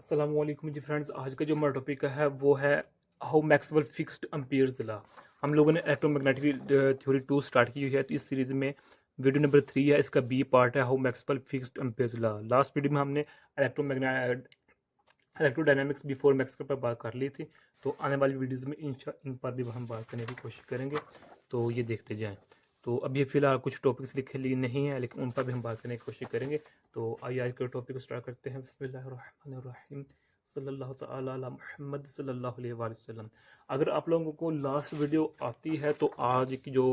अस्सलाम वालेकुम जी फ्रेंड्स। आज का जो हमारा टॉपिक है वो है how Maxwell fixed Ampere's law. हम लोगों ने इलेक्ट्रोमैग्नेटिक थ्योरी 2 स्टार्ट की हुई है, तो इस सीरीज में वीडियो नंबर 3 है, इसका बी पार्ट है how Maxwell fixed Ampere's law. Last video में हमने इलेक्ट्रोडायनामिक्स बिफोर मैक्सवेल पर बात कर ली थी, तो आने वाली वीडियोस में इन पर भी हम बात करने की कोशिश करेंगे, तो ये देखते जाएं। तो अभी फ़िलहाल कुछ टॉपिक्स लिखे लिए नहीं है, लेकिन उन पर भी हम बात करने की कोशिश करेंगे। तो आइए आज के टॉपिक को स्टार्ट करते हैं। बिस्मिल्लाहिर्रहमानिर्रहीम, सल्लल्लाहु तआला अला मुहम्मद सल्लल्लाहु अलैहि वसल्लम। अगर आप लोगों को लास्ट वीडियो आती है तो आज की जो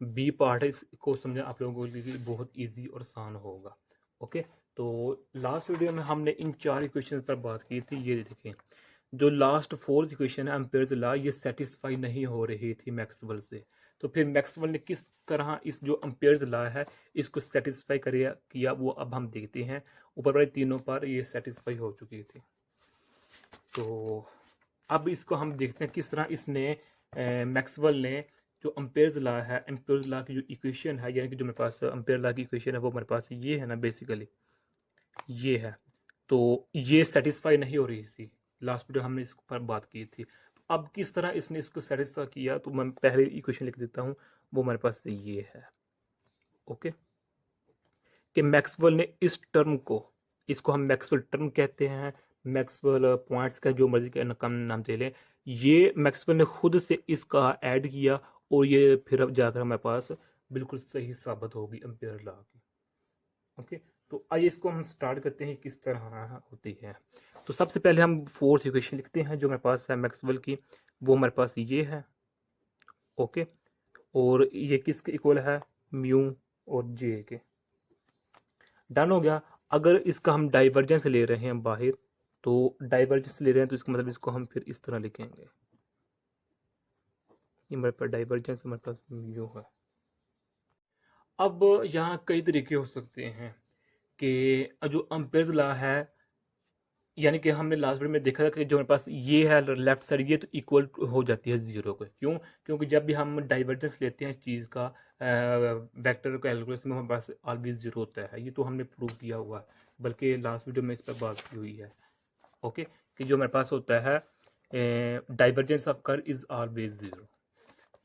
बी पार्ट है इसको समझना आप लोगों के लिए बहुत ईजी और आसान होगा। ओके, तो लास्ट वीडियो में हमने इन 4 इक्वेशन पर बात की थी। ये देखें, जो लास्ट फोर्थ इक्वेशन है एम्पेयर्स लॉ, ये सेटिस्फाई नहीं हो रही थी मैक्सवेल से। तो फिर मैक्सवेल ने किस तरह इस जो एम्पेयर्स लॉ है इसको सेटिस्फाई किया वो अब हम देखते हैं। ऊपर वाले तीनों पर ये सेटिस्फाई हो चुकी थी। तो अब इसको हम देखते हैं किस तरह इसने मैक्सवेल ने जो एम्पेयर्स लॉ है, एम्पेयर्स लॉ की जो इक्वेशन है, यानी कि जो मेरे पास एम्पेयर लॉ की इक्वेशन है वो मेरे पास ये है ना, बेसिकली ये है। तो ये सेटिस्फाई नहीं हो रही थी, लास्ट वीडियो हमने इस पर बात की थी। अब किस तरह इसने इसको सेटिस्फाई किया, तो मैं पहले इक्वेशन लिख देता हूँ, वो मेरे पास ये है। ओके, कि मैक्सवेल ने इस टर्म को, इसको हम मैक्सवेल टर्म कहते हैं, मैक्सवेल पॉइंट्स का जो मर्जी का कम नाम दे लें, ये मैक्सवेल ने खुद से इसका ऐड किया और ये फिर अब जाकर हमारे पास बिल्कुल सही साबित होगी एम्पेयर लॉ की। ओके, तो आइए इसको हम स्टार्ट करते हैं किस तरह होती है। तो सबसे पहले हम फोर्थ इक्वेशन लिखते हैं जो मेरे पास है मैक्सवेल की, वो मेरे पास ये है। ओके, और ये किसके इक्वल है, म्यू और जे के। डन हो गया। अगर इसका हम डाइवर्जेंस ले रहे हैं बाहर, तो डाइवर्जेंस ले रहे हैं तो इसका मतलब इसको हम फिर इस तरह लिखेंगे, ये मेरे पास डाइवर्जेंस हमारे पास म्यू है। अब यहाँ कई तरीके हो सकते हैं कि जो एम्पेयर्स लॉ है, यानी कि हमने लास्ट वीडियो में देखा था कि जो मेरे पास ये है लेफ्ट साइड, ये तो इक्वल हो जाती है जीरो के। क्यों? क्योंकि जब भी हम डाइवर्जेंस लेते हैं इस चीज़ का वेक्टर कैलकुलस में, हमारे पास ऑलवेज जीरो होता है। ये तो हमने प्रूव किया हुआ है, बल्कि लास्ट वीडियो में इस पर बात की हुई है। ओके, कि जो मेरे पास होता है divergence of curve is always zero.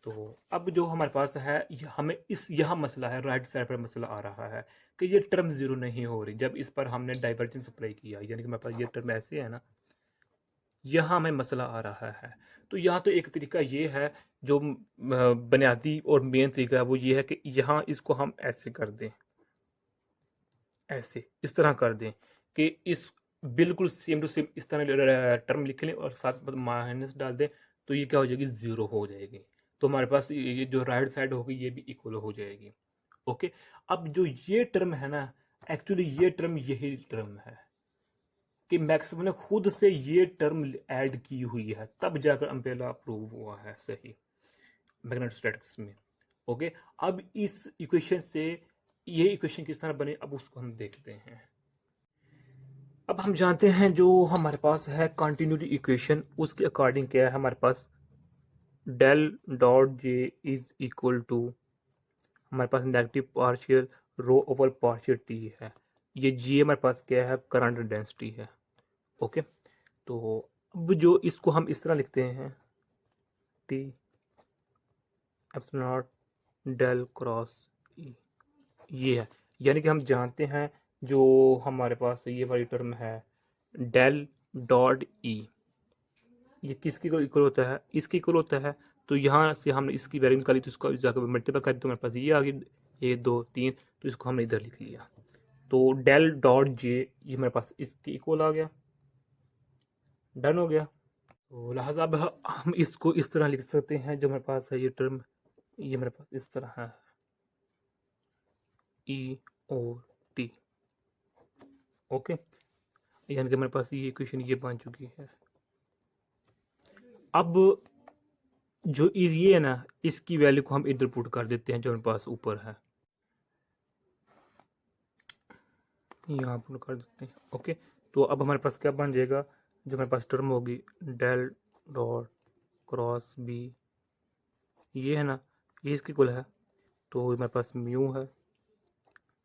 तो अब जो हमारे पास है, हमें इस यहाँ मसला है, राइट साइड पर मसला आ रहा है कि ये टर्म जीरो नहीं हो रही जब इस पर हमने डाइवर्जेंस अप्लाई किया, यानी कि मेरे पास ये टर्म ऐसे है ना, यहाँ हमें मसला आ रहा है। तो यहाँ तो एक तरीका ये है, जो बुनियादी और मेन तरीका है वो ये है कि यहाँ इसको हम ऐसे कर दें, ऐसे इस तरह कर दें कि इस बिल्कुल सेम टू सेम इस तरह टर्म लिख लें और साथ माइनस डाल दें, तो ये क्या हो जाएगी, जीरो हो जाएगी। तो हमारे पास ये जो राइट साइड होगी ये भी इक्वल हो जाएगी। ओके, अब जो ये टर्म है ना, एक्चुअली ये टर्म यही टर्म है कि मैक्सवेल ने खुद से ये टर्म ऐड की हुई है, तब जाकर अम्ब्रेला प्रूव हुआ है सही मैग्नेटोस्टैटिक्स में। ओके, अब इस इक्वेशन से ये इक्वेशन किस तरह बने, अब उसको हम देखते हैं। अब हम जानते हैं जो हमारे पास है कंटिन्यूटी इक्वेशन, उसके अकॉर्डिंग क्या है हमारे पास, del dot J is equal to हमारे पास negative partial rho over partial t है। ये जी हमारे पास क्या है, करंट डेंसिटी है। ओके, तो अब जो इसको हम इस तरह लिखते हैं, t epsilon naught del cross E, ये है। यानी कि हम जानते हैं जो हमारे पास ये वाली टर्म है डेल डॉट ई, ये किसकी इक्वल होता है, इसकी इक्वल होता है। तो यहाँ से हमने इसकी वैल्यू निकाली, तो इसको जाकर मल्टीप्लाई कर, तो मेरे पास ये आ गई 1 2 3, तो इसको हमने इधर लिख लिया। तो डेल डॉट जे ये मेरे पास इसके इक्वल आ गया। डन हो गया। तो लिहाजा अब हम इसको इस तरह लिख सकते हैं, जो मेरे पास है ये टर्म, ये मेरे पास इस तरह है ई ओ टी। ओके, यानी कि मेरे पास ये इक्वेशन ये बन चुकी है। अब जो ये है ना, इसकी वैल्यू को हम इधर पुट कर देते हैं, जो मेरे पास ऊपर है यहाँ पुट कर देते हैं। ओके, तो अब हमारे पास क्या बन जाएगा, जो मेरे पास टर्म होगी डेल डॉट क्रॉस बी, ये है ना, ये इसकी कुल है, तो मेरे पास म्यू है,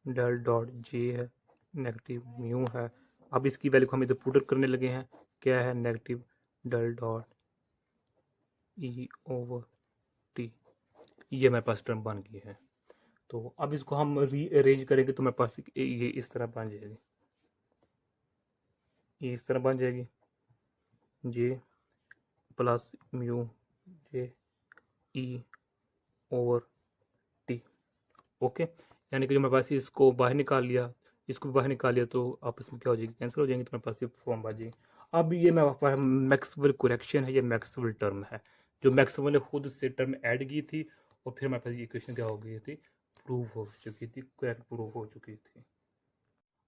डेल डॉट जे है, नेगेटिव म्यू है, अब इसकी वैल्यू को हम इधर पुट करने लगे हैं, क्या है negative del dot E over t, ये मेरे पास टर्म बन गई है। तो अब इसको हम रीअरेंज करेंगे तो मेरे पास ये इस तरह बन जाएगी, ये इस तरह बन जाएगी जे प्लस म्यू जे ई ओवर टी। ओके, यानी कि जो मेरे पास इसको बाहर निकाल लिया, इसको भी बाहर निकाल लिया, तो आपस में क्या हो जाएगी, कैंसिल हो जाएंगे, तो मेरे पास ये फॉर्म आ जाएगी। अब ये मेरे पास मैक्सवेल करेक्शन है, ये मैक्सवेल टर्म है जो मैक्सवेल ने खुद से टर्म ऐड की थी, और फिर मेरे पास ये इक्वेशन क्या हो गई थी, प्रूव हो चुकी थी, करेक्ट प्रूव हो चुकी थी।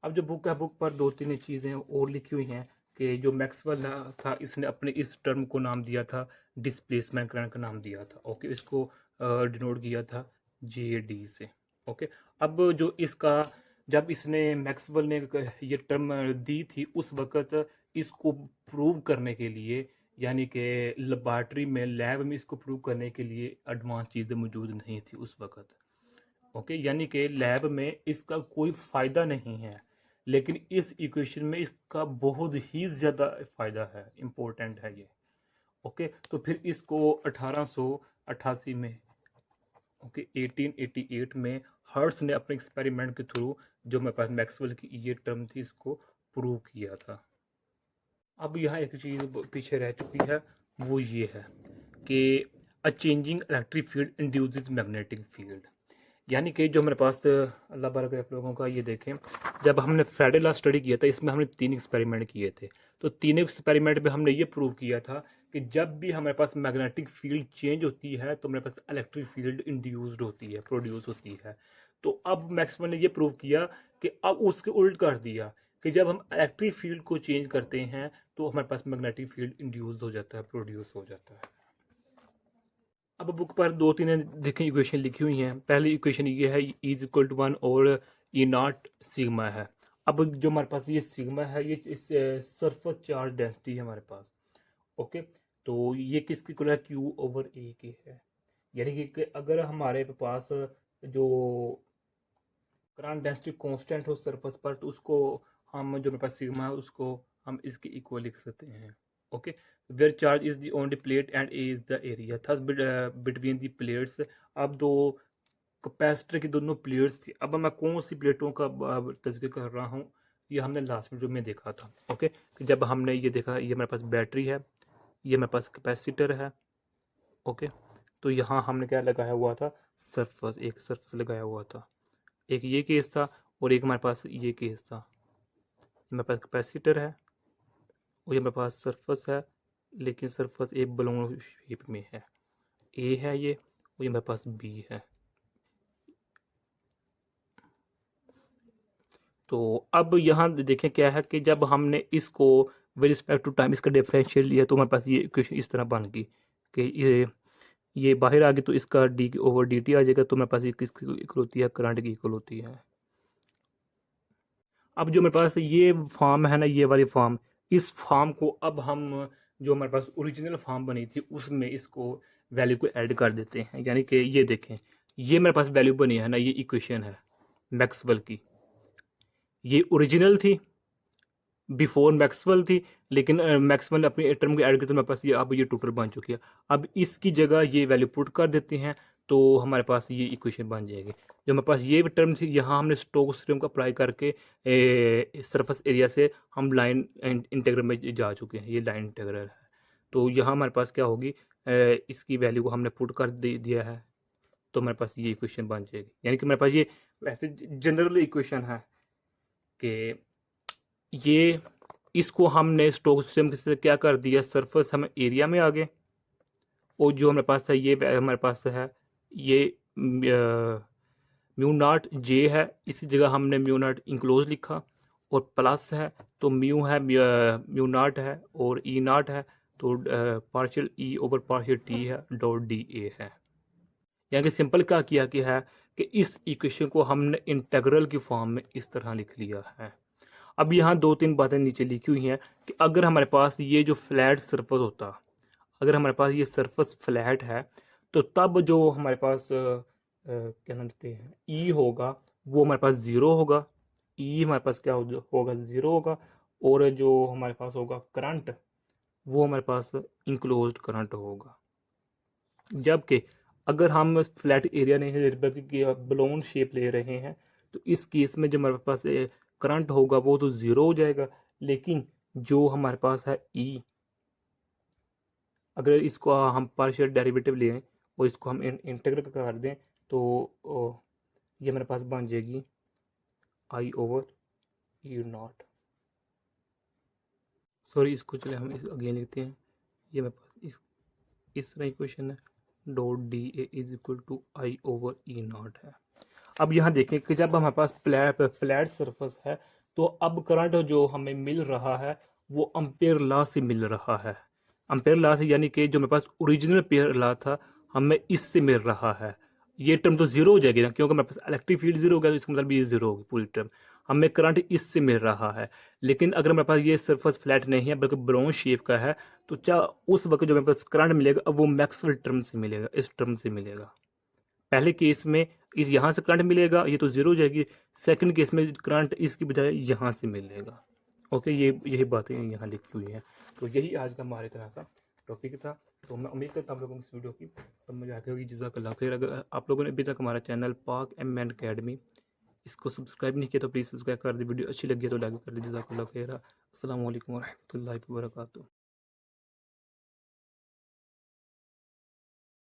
अब जो बुक है, बुक पर दो तीन चीज़ें और लिखी हुई हैं कि जो मैक्सवेल था इसने अपने इस टर्म को नाम दिया था डिस्प्लेसमेंट करंट का नाम दिया था। ओके, इसको डिनोट किया था जे डी से। ओके, अब जो इसका जब इसने मैक्सवेल ने ये टर्म दी थी उस वक़्त इसको प्रूव करने के लिए, यानी कि लेबॉरेटरी में लैब में इसको प्रूव करने के लिए एडवांस चीज़ें मौजूद नहीं थी उस वक़्त। ओके, यानी कि लैब में इसका कोई फ़ायदा नहीं है, लेकिन इस इक्वेशन में इसका बहुत ही ज़्यादा फ़ायदा है, इम्पोर्टेंट है ये। ओके, तो फिर इसको 1888 में, ओके 1888 में हर्ट्स ने अपने एक्सपेरिमेंट के थ्रू जो मेरे पास मैक्सवेल की ये टर्म थी इसको प्रूव किया था। अब यहाँ एक चीज़ पीछे रह चुकी है, वो ये है कि अ changing electric field induces magnetic field, यानी कि जो मेरे पास अल्लाह बारक आप लोगों का ये देखें, जब हमने फ्राइडे लास्ट स्टडी किया था इसमें हमने 3 एक्सपेरिमेंट किए थे, तो तीनों एक्सपेरिमेंट में हमने ये प्रूव किया था कि जब भी हमारे पास मैग्नेटिक फील्ड चेंज होती है तो मेरे पास इलेक्ट्रिक फील्ड इंड्यूस्ड होती है, प्रोड्यूस होती है। तो अब मैक्सवेल ने ये प्रूव किया कि अब उसके उल्ट कर दिया कि जब हम इलेक्ट्रिक फील्ड को चेंज करते हैं तो हमारे पास मैग्नेटिक फील्ड इंड्यूस्ड हो जाता है, प्रोड्यूस हो जाता है। अब बुक पर दो तीन देखें इक्वेशन लिखी हुई हैं। पहली इक्वेशन ये है इज इक्वल टू 1 और ई नॉट सिग्मा है। अब जो हमारे पास ये सिग्मा है ये इस सरफेस चार्ज डेंसिटी है हमारे पास। ओके, तो ये किसकी इक्वल है, क्यू ओवर ए की है। यानी कि अगर हमारे पास जो करंट डेंसिटी कांस्टेंट हो सरफेस पर तो उसको हम जो मेरे पास सिग्मा है उसको हम इसके इक्वल लिख सकते हैं। Okay, where charge is the only plate and A is the area thus between the plates. अब दो कैपेसिटर की दोनों प्लेट्स थी, अब मैं कौन सी प्लेटों का तस्वीर कर रहा हूँ, ये हमने लास्ट वीडियो में देखा था। ओके, कि जब हमने ये देखा, ये मेरे पास बैटरी है, ये मेरे पास कैपेसिटर है। ओके, तो यहाँ हमने क्या लगाया हुआ था, सरफेस, एक सरफेस लगाया हुआ था, एक ये केस था और एक हमारे पास ये केस था। मेरे पास कैपेसिटर है और ये मेरे पास सरफेस है, लेकिन सरफेस एक बलून शेप में है, ए है ये, और ये मेरे पास बी है। तो अब यहाँ देखें क्या है कि जब हमने इसको विद रिस्पेक्ट टू टाइम इसका डिफरेंशियल लिया तो हमारे पास ये इक्वेशन इस तरह बन गई कि ये बाहर आ गई तो इसका डी ओवर डी टी आ जाएगा, तो मेरे पास ये किसकी इक्वल होती है, करंट की इक्वल होती है। अब जो मेरे पास ये फॉर्म है ना, ये वाली फॉर्म, इस फॉर्म को अब हम जो हमारे पास ओरिजिनल फॉर्म बनी थी उसमें इसको वैल्यू को ऐड कर देते हैं। यानी कि ये देखें, ये मेरे पास वैल्यू बनी है ना, ये इक्वेशन है मैक्सवेल की, ये ओरिजिनल थी, बिफोर मैक्सवेल थी, लेकिन मैक्सवेल ने अपनी टर्म को ऐड किया तो मेरे पास ये अब ये टोटल बन चुकी है। अब इसकी जगह ये वैल्यू पुट कर देते हैं तो हमारे पास ये इक्वेशन बन जाएगी। जो हमारे पास ये टर्म थी, यहाँ हमने स्टोक्स थ्योरम को अप्लाई करके सरफेस एरिया से हम लाइन इंटीग्रल में जा चुके हैं, ये लाइन इंटीग्रल है। तो यहाँ हमारे पास क्या होगी, इसकी वैल्यू को हमने पुट कर दिया है तो हमारे पास ये इक्वेशन बन जाएगी। यानी कि मेरे पास ये वैसे जनरल इक्वेशन है कि ये इसको हमने स्टोक्स थ्योरम से क्या कर दिया, सरफेस हम एरिया में आ गए, और जो हमारे पास है ये हमारे पास है ये म्यू नॉट जे है, इसी जगह हमने म्यू नॉट इंक्लोज लिखा, और प्लस है तो म्यू है, म्यू नॉट है और ई नॉट है, तो पार्शियल ई ओवर पार्शियल टी है डॉट डी ए है। यानी कि सिंपल क्या किया कि है कि इस इक्वेशन को हमने इंटीग्रल की फॉर्म में इस तरह लिख लिया है। अब यहाँ दो तीन बातें नीचे लिखी हुई हैं कि अगर हमारे पास ये जो फ्लैट सरफेस होता, अगर हमारे पास ये सरफेस फ्लैट है तो तब जो हमारे पास क्या नाम देते हैं ई होगा वो हमारे पास ज़ीरो होगा, ई हमारे पास क्या होगा, ज़ीरो होगा, और जो हमारे पास होगा करंट, वो हमारे पास इंक्लोज्ड करंट होगा। जबकि अगर हम फ्लैट एरिया नहीं ले रहे बल्कि बलून शेप ले रहे हैं, तो इस केस में जो हमारे पास करंट होगा वो तो ज़ीरो हो जाएगा, लेकिन जो हमारे पास है ई, अगर इसको हम पार्शियल डेरिवेटिव लें और इसको हम इंटीग्रेट कर दें तो ये हमारे पास बन जाएगी आई ओवर ई नॉट। सॉरी, इसको चले हम इस अगेन लिखते हैं। ये मेरे पास इस तरह इक्वेशन है, dot d A is equal to I over E naught है। अब यहाँ देखें कि जब हमारे पास फ्लैट सरफेस है तो अब करंट जो हमें मिल रहा है वो अम्पेयर लॉ से मिल रहा है। अम्पेयर लॉ से यानी कि जो मेरे पास ओरिजिनल पेयर लॉ था हमें इससे मिल रहा है। ये टर्म तो जीरो हो जाएगी ना, क्योंकि मेरे पास इलेक्ट्रिक फील्ड जीरो हो गया तो इसका मतलब ये जीरो होगी पूरी टर्म। हमें करंट इससे मिल रहा है। लेकिन अगर मेरे पास ये सरफेस फ्लैट नहीं है बल्कि ब्राउन शेप का है, तो क्या उस वक्त जो मेरे पास करंट मिलेगा अब वो मैक्सवेल टर्म से मिलेगा, इस टर्म से मिलेगा। पहले केस में इस यहाँ से करंट मिलेगा, ये तो जीरो हो जाएगी। सेकंड केस में करंट इसकी बजाय यहाँ से मिलेगा। ओके, ये यही बातें यहाँ लिखी हुई हैं। तो यही आज का हमारे तरह का टॉपिक था। तो मैं उम्मीद करता हूँ आप लोगों को इस वीडियो की समझ आ गई होगी। जज़ाकल्लाह खैर। अगर आप लोगों ने अभी तक हमारा चैनल पाक एम अकेडमी इसको सब्सक्राइब नहीं किया तो प्लीज़ सब्सक्राइब कर दे। वीडियो अच्छी लगी है तो लाइक कर दीजिए। जज़ाकल्लाह खैर। अस्सलाम वालेकुम वरहमतुल्लाहि वबरकातुहू।